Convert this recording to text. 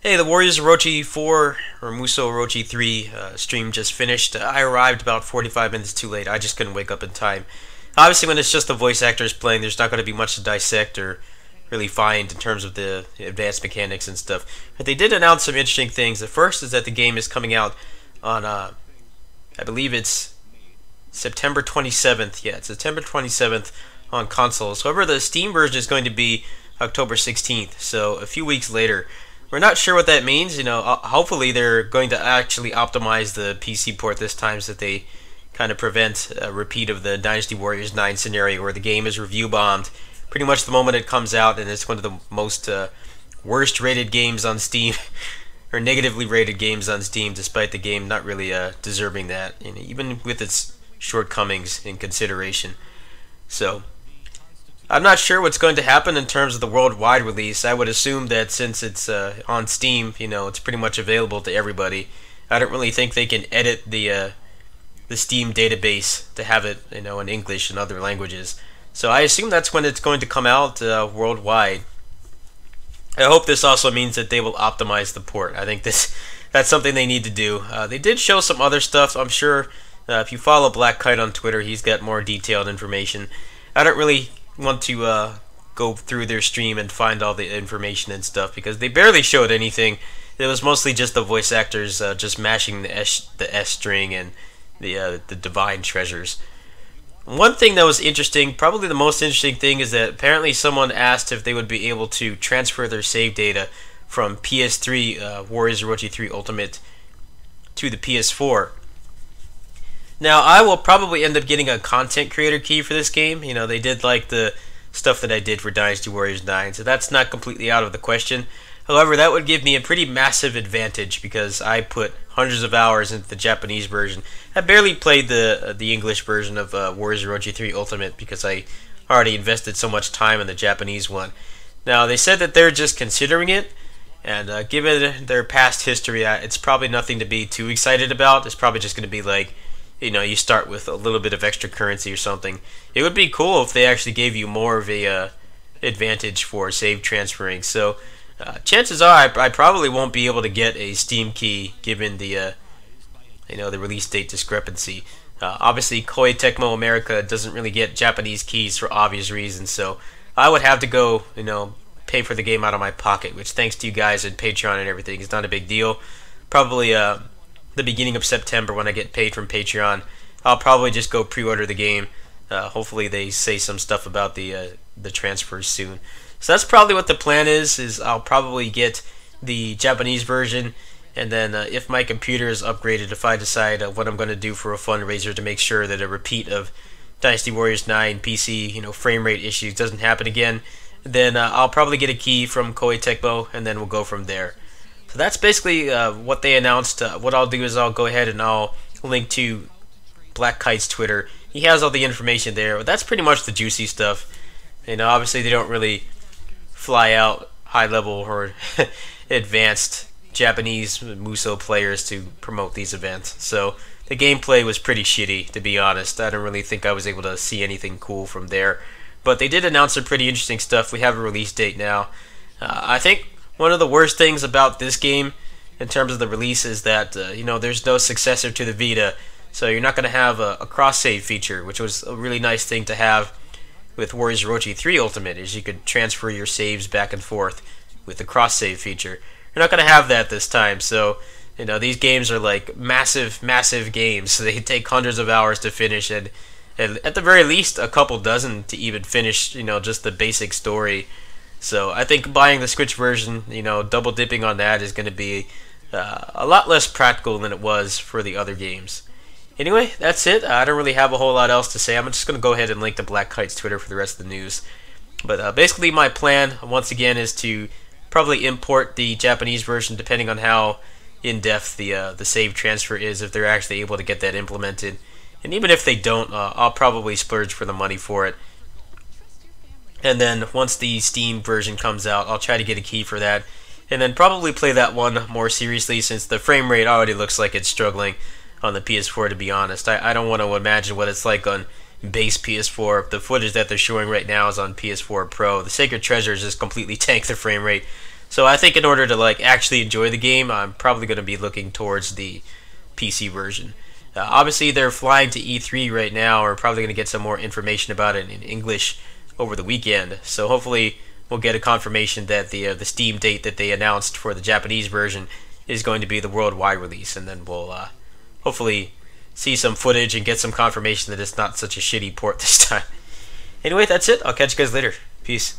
Hey, the Warriors Orochi 4 or Muso Orochi 3 stream just finished. I arrived about 45 minutes too late. I just couldn't wake up in time. Obviously, when it's just the voice actors playing, there's not going to be much to dissect or really find in terms of the advanced mechanics and stuff. But they did announce some interesting things. The first is that the game is coming out on, I believe it's September 27th. Yeah, it's September 27th on consoles. However, the Steam version is going to be October 16th, so a few weeks later. We're not sure what that means. Hopefully they're going to actually optimize the PC port this time so that they kind of prevent a repeat of the Dynasty Warriors 9 scenario where the game is review bombed pretty much the moment it comes out, and it's one of the most worst rated games on Steam or negatively rated games on Steam, despite the game not really deserving that, even with its shortcomings in consideration. So I'm not sure what's going to happen in terms of the worldwide release. I would assume that since it's on Steam, it's pretty much available to everybody. I don't really think they can edit the Steam database to have it, in English and other languages. So I assume that's when it's going to come out worldwide. I hope this also means that they will optimize the port. I think that's something they need to do. They did show some other stuff. I'm sure if you follow Black Kite on Twitter, he's got more detailed information. I don't really want to go through their stream and find all the information and stuff because they barely showed anything. It was mostly just the voice actors just mashing the S string and the divine treasures. One thing that was interesting, probably the most interesting thing, is that apparently someone asked if they would be able to transfer their save data from PS3 Warriors Orochi 3 Ultimate to the PS4. Now, I will probably end up getting a content creator key for this game. They did like the stuff that I did for Dynasty Warriors 9, so that's not completely out of the question. However, that would give me a pretty massive advantage because I put hundreds of hours into the Japanese version. I barely played the English version of Warriors Orochi 3 Ultimate because I already invested so much time in the Japanese one. Now, they said that they're just considering it, and given their past history, it's probably nothing to be too excited about. It's probably just going to be like, you start with a little bit of extra currency or something. It would be cool if they actually gave you more of a advantage for save transferring. So chances are I probably won't be able to get a Steam key given the the release date discrepancy. Obviously, Koei Tecmo America doesn't really get Japanese keys for obvious reasons, so I would have to go pay for the game out of my pocket, which thanks to you guys and Patreon and everything is not a big deal. Probably the beginning of September when I get paid from Patreon, I'll probably just go pre-order the game. Hopefully they say some stuff about the transfers soon. So that's probably what the plan is I'll probably get the Japanese version, and then if my computer is upgraded, if I decide what I'm going to do for a fundraiser to make sure that a repeat of Dynasty Warriors 9 PC frame rate issues doesn't happen again, then I'll probably get a key from Koei Tecmo, and then we'll go from there. So that's basically what they announced. What I'll do is I'll go ahead and I'll link to Black Kite's Twitter. He has all the information there. But that's pretty much the juicy stuff. Obviously they don't really fly out high-level or advanced Japanese Muso players to promote these events. So the gameplay was pretty shitty, to be honest. I don't really think I was able to see anything cool from there. But they did announce some pretty interesting stuff. We have a release date now. I think one of the worst things about this game in terms of the release is that there's no successor to the Vita, so you're not going to have a cross-save feature, which was a really nice thing to have with Warriors Orochi 3 Ultimate, is you could transfer your saves back and forth with the cross-save feature. You're not going to have that this time, so these games are like massive games, so they take hundreds of hours to finish, and at the very least a couple dozen to even finish just the basic story. So I think buying the Switch version, double dipping on that is going to be a lot less practical than it was for the other games. Anyway, that's it. I don't really have a whole lot else to say. I'm just going to go ahead and link to Black Kite's Twitter for the rest of the news. But basically my plan, once again, is to probably import the Japanese version depending on how in-depth the save transfer is, if they're actually able to get that implemented. And even if they don't, I'll probably splurge for the money for it. And then once the Steam version comes out, I'll try to get a key for that, and then probably play that one more seriously since the frame rate already looks like it's struggling on the PS4, to be honest. I don't want to imagine what it's like on base PS4. The footage that they're showing right now is on PS4 Pro. The Sacred Treasures just completely tanked the frame rate. So I think in order to like actually enjoy the game, I'm probably going to be looking towards the PC version. Obviously, they're flying to E3 right now. We're probably going to get some more information about it in English over the weekend. So hopefully, we'll get a confirmation that the Steam date that they announced for the Japanese version is going to be the worldwide release, and then we'll hopefully see some footage and get some confirmation that it's not such a shitty port this time. Anyway, that's it. I'll catch you guys later. Peace.